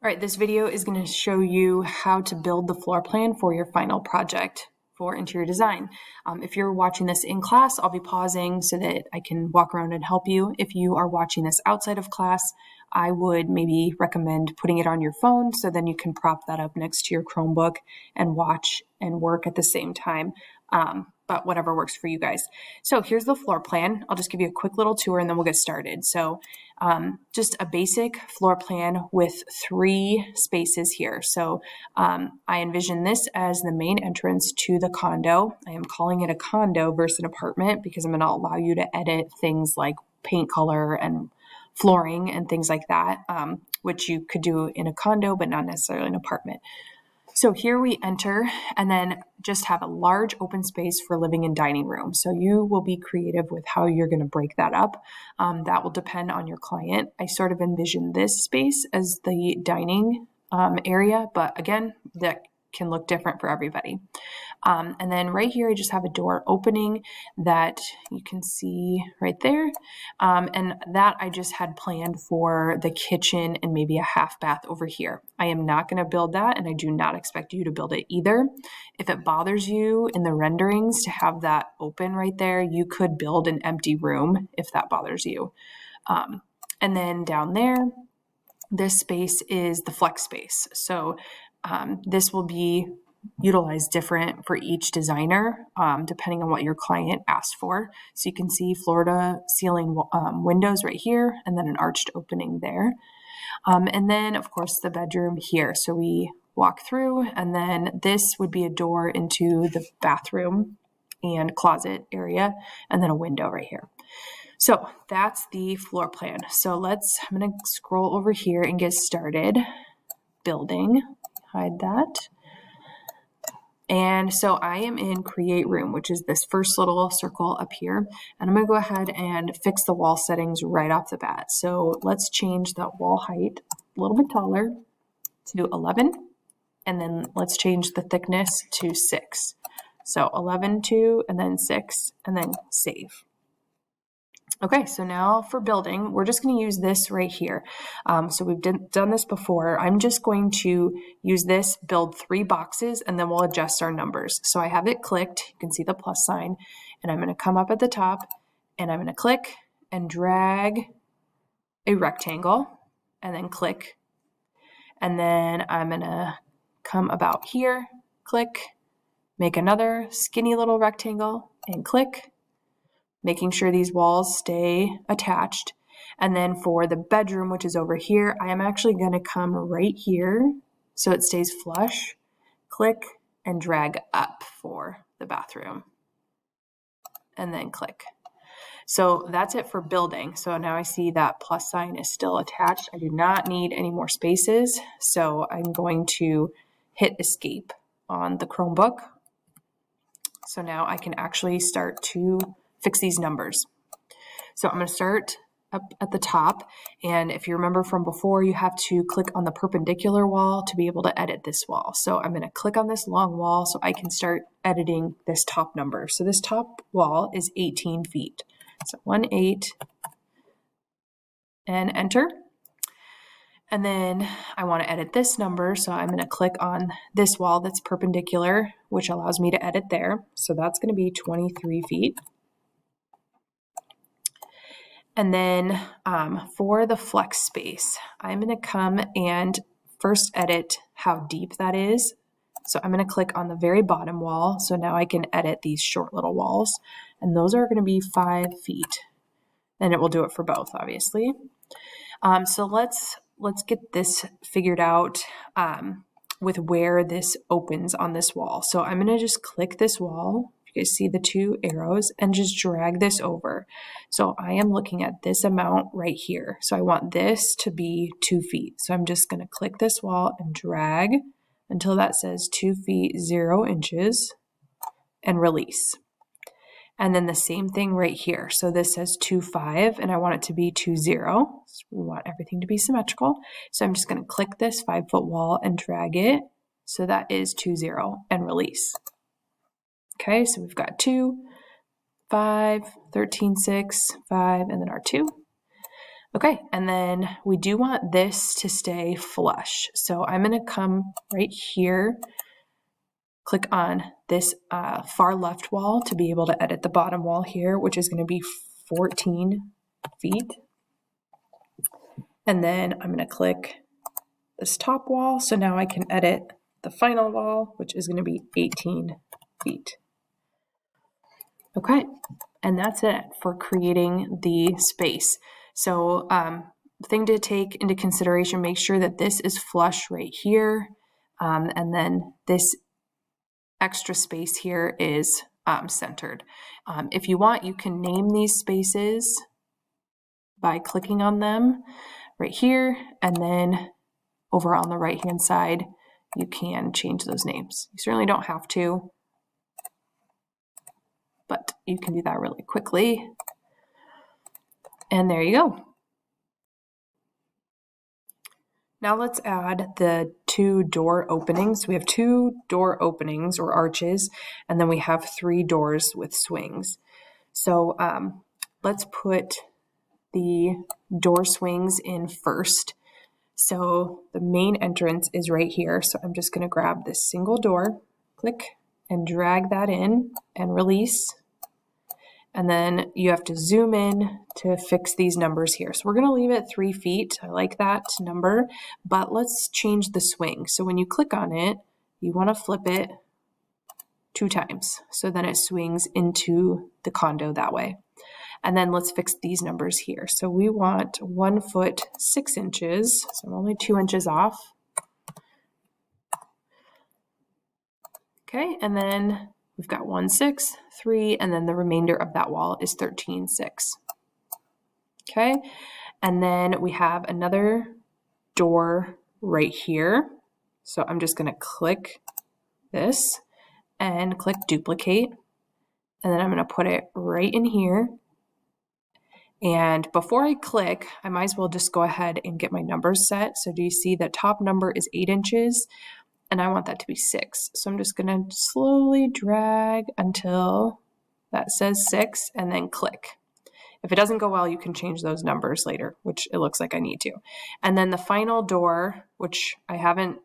All right, this video is going to show you how to build the floor plan for your final project for interior design. If you're watching this in class, I'll be pausing so that I can walk around and help you. If you are watching this outside of class, I would maybe recommend putting it on your phone so then you can prop that up next to your Chromebook and watch and work at the same time. But whatever works for you guys. So here's the floor plan. I'll just give you a quick little tour and then we'll get started. So just a basic floor plan with 3 spaces here. So I envision this as the main entrance to the condo. I am calling it a condo versus an apartment because I'm going to allow you to edit things like paint color and flooring and things like that, which you could do in a condo, but not necessarily an apartment. So here we enter and then just have a large open space for living and dining room. So you will be creative with how you're going to break that up. That will depend on your client. I sort of envision this space as the dining area, but again, that can look different for everybody. And then right here, I just have a door opening that you can see right there. And that I just had planned for the kitchen and maybe a half bath over here. I am not going to build that, and I do not expect you to build it either. If it bothers you in the renderings to have that open right there, you could build an empty room if that bothers you. And then down there, this space is the flex space. So this will be utilized different for each designer, depending on what your client asked for. So you can see floor to ceiling windows right here, and then an arched opening there. And then, of course, the bedroom here. So we walk through, and then this would be a door into the bathroom and closet area, and then a window right here. So that's the floor plan. So I'm going to scroll over here and get started building. Hide that. And so I am in create room, which is this first little circle up here. And I'm going to go ahead and fix the wall settings right off the bat. So let's change that wall height a little bit taller to 11. And then let's change the thickness to 6. So 11, 2, and then 6, and then save. Okay, so now for building, we're just going to use this right here. So we've done this before. I'm just going to use this, build 3 boxes, and then we'll adjust our numbers. So I have it clicked. You can see the plus sign. And I'm going to come up at the top, and I'm going to click and drag a rectangle, and then click. And then I'm going to come about here, click, make another skinny little rectangle, and click, making sure these walls stay attached. And then for the bedroom, which is over here, I am actually going to come right here so it stays flush, click, and drag up for the bathroom, and then click. So that's it for building. So now I see that plus sign is still attached. I do not need any more spaces. So I'm going to hit escape on the Chromebook. So now I can actually start to fix these numbers. So I'm going to start up at the top. And if you remember from before, you have to click on the perpendicular wall to be able to edit this wall. So I'm going to click on this long wall so I can start editing this top number. So this top wall is 18 feet. So 18 and enter. And then I want to edit this number. So I'm going to click on this wall that's perpendicular, which allows me to edit there. So that's going to be 23 feet. And then for the flex space, I'm going to come and first edit how deep that is. So I'm going to click on the very bottom wall. So now I can edit these short little walls. And those are going to be 5 feet. And it will do it for both, obviously. So let's get this figured out with where this opens on this wall. So I'm going to just click this wall. You guys see the 2 arrows, and just drag this over. So I am looking at this amount right here. So I want this to be 2 feet. So I'm just going to click this wall and drag until that says 2 feet 0 inches and release. And then the same thing right here. So this says 2.5 and I want it to be 2.0. So we want everything to be symmetrical. So I'm just going to click this 5-foot wall and drag it. So that is 2.0 and release. Okay, so we've got 2, 5, 13, 6, 5, and then our 2. Okay, and then we do want this to stay flush. So I'm going to come right here, click on this far left wall to be able to edit the bottom wall here, which is going to be 14 feet. And then I'm going to click this top wall. So now I can edit the final wall, which is going to be 18 feet. Okay, and that's it for creating the space. So thing to take into consideration, make sure that this is flush right here. And then this extra space here is centered. If you want, you can name these spaces by clicking on them right here. And then over on the right-hand side, you can change those names. You certainly don't have to, but you can do that really quickly. And there you go. Now let's add the 2 door openings. We have 2 door openings or arches, and then we have 3 doors with swings. So let's put the door swings in first. So the main entrance is right here. So I'm just going to grab this single door, click and drag that in and release. And then you have to zoom in to fix these numbers here. So we're going to leave it 3 feet. I like that number, but let's change the swing. So when you click on it, you want to flip it 2 times. So then it swings into the condo that way. And then let's fix these numbers here. So we want 1 foot 6 inches. So I'm only 2 inches off. Okay, and then we've got 1, 6, 3, and then the remainder of that wall is 13, 6. Okay, and then we have another door right here. So I'm just going to click this and click duplicate. And then I'm going to put it right in here. And before I click, I might as well just go ahead and get my numbers set. So do you see the top number is 8 inches? And I want that to be 6. So I'm just going to slowly drag until that says 6 and then click. If it doesn't go well, you can change those numbers later, which it looks like I need to. And then the final door, which I haven't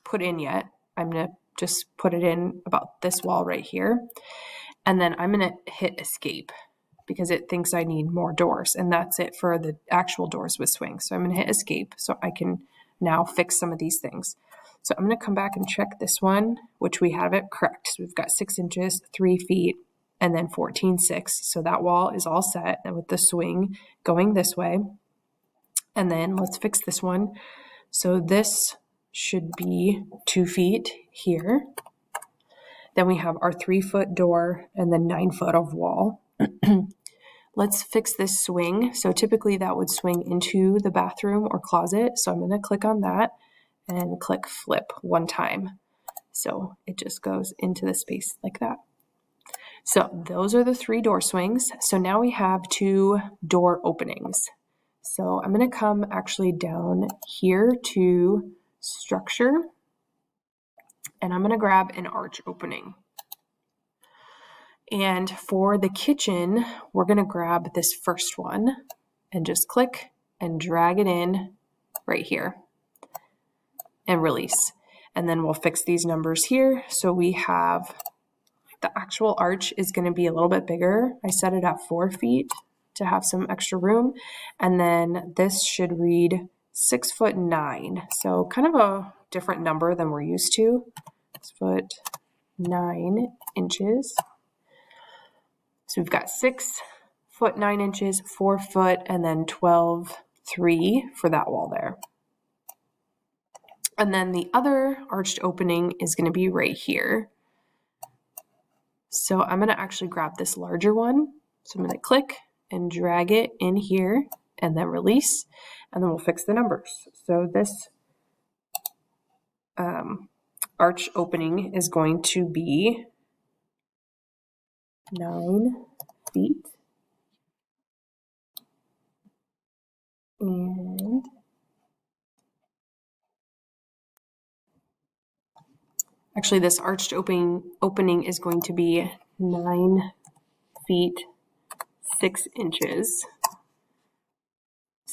put in yet, I'm going to just put it in about this wall right here. And then I'm going to hit escape because it thinks I need more doors. And that's it for the actual doors with swings. So I'm going to hit escape so I can now fix some of these things. So I'm going to come back and check this one, which we have it correct. So we've got 6 inches, 3 feet, and then 14, 6. So that wall is all set and with the swing going this way. And then let's fix this one. So this should be 2 feet here. Then we have our 3 foot door and then 9 foot of wall. Let's fix this swing. So typically that would swing into the bathroom or closet. So I'm going to click on that and click flip 1 time. So it just goes into the space like that. So those are the 3 door swings. So now we have 2 door openings. So I'm going to come actually down here to structure and I'm going to grab an arch opening. And for the kitchen, we're going to grab this first one and just click and drag it in right here and release. And then we'll fix these numbers here. So we have the actual arch is going to be a little bit bigger. I set it at 4 feet to have some extra room. And then this should read 6'9". So kind of a different number than we're used to. 6'9" inches. So we've got 6'9" inches, 4 foot, and then 12.3 for that wall there. And then the other arched opening is going to be right here. So I'm going to actually grab this larger one. So I'm going to click and drag it in here and then release, and then we'll fix the numbers. So this arch opening is going to be 9 feet. And actually this arched opening is going to be 9 feet 6 inches.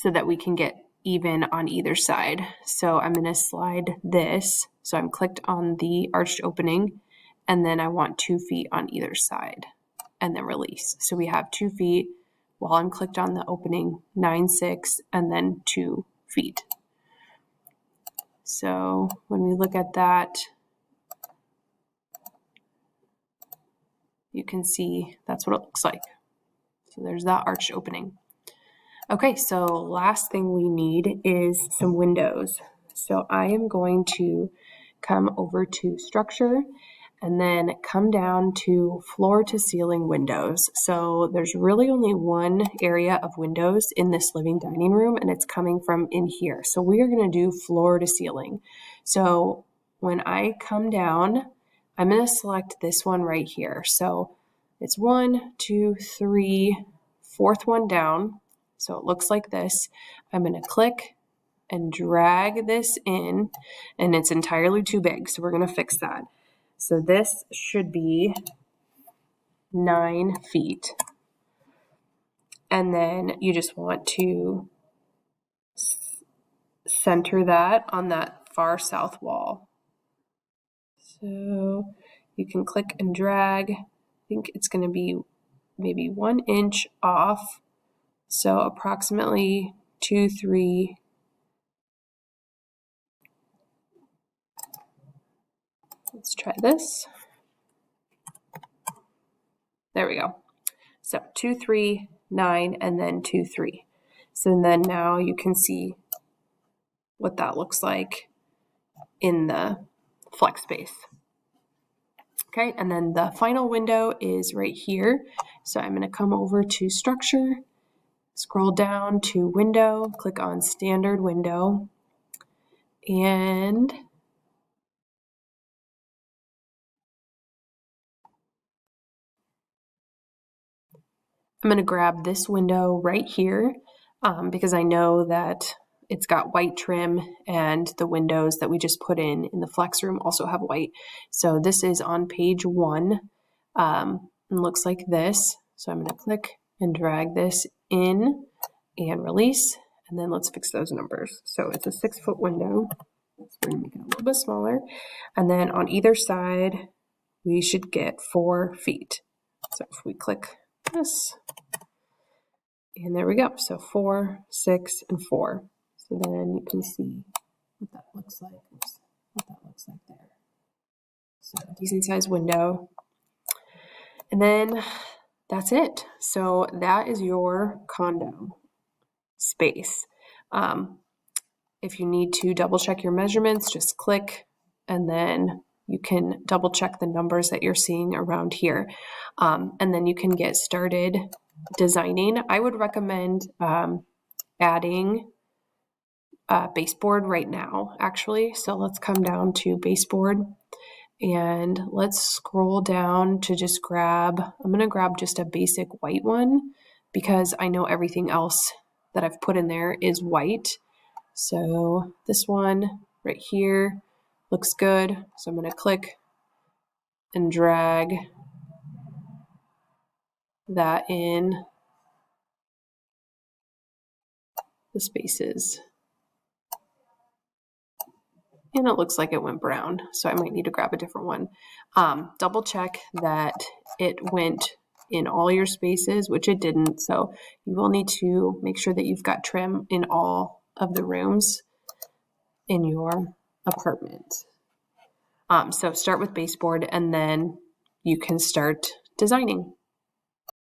so that we can get even on either side. So I'm going to slide this. So I'm clicked on the arched opening, and then I want 2 feet on either side, and then release. So we have 2 feet while I'm clicked on the opening, 9, 6, and then 2 feet. So when we look at that, you can see that's what it looks like. So there's that arched opening. Okay, so last thing we need is some windows. So I am going to come over to structure and then come down to floor to ceiling windows. So there's really only one area of windows in this living dining room, and it's coming from in here. So we are going to do floor to ceiling. So when I come down, I'm going to select this one right here. So it's 1, 2, 3, fourth one down. So it looks like this. I'm going to click and drag this in, and it's entirely too big. So we're going to fix that. So this should be 9 feet. And then you just want to center that on that far south wall. So you can click and drag. I think it's going to be maybe 1 inch off. So approximately 2, 3. Let's try this. There we go. So 2, 3, 9, and then 2, 3. So then now you can see what that looks like in the flex space. Okay, and then the final window is right here. So I'm going to come over to structure, scroll down to window, click on standard window, and I'm going to grab this window right here because I know that it's got white trim, and the windows that we just put in the flex room also have white. So this is on page 1 and looks like this. So I'm going to click and drag this in and release, and then let's fix those numbers. So it's a 6-foot window. So we're going to make it a little bit smaller. And then on either side, we should get 4 feet. So if we click this, and there we go. So 4, 6, and 4. So then you can see what that looks like. Oops, what that looks like there. So a decent sized window. And then that's it. So that is your condo space. If you need to double check your measurements, just click, and then you can double check the numbers that you're seeing around here. And then you can get started designing. I would recommend adding baseboard right now, actually. So let's come down to baseboard, and let's scroll down to just grab, I'm going to grab just a basic white one because I know everything else that I've put in there is white. So this one right here looks good. So I'm going to click and drag that in the spaces. And it looks like it went brown, so I might need to grab a different one. Double check that it went in all your spaces, which it didn't. So you will need to make sure that you've got trim in all of the rooms in your apartment. So start with baseboard, and then you can start designing.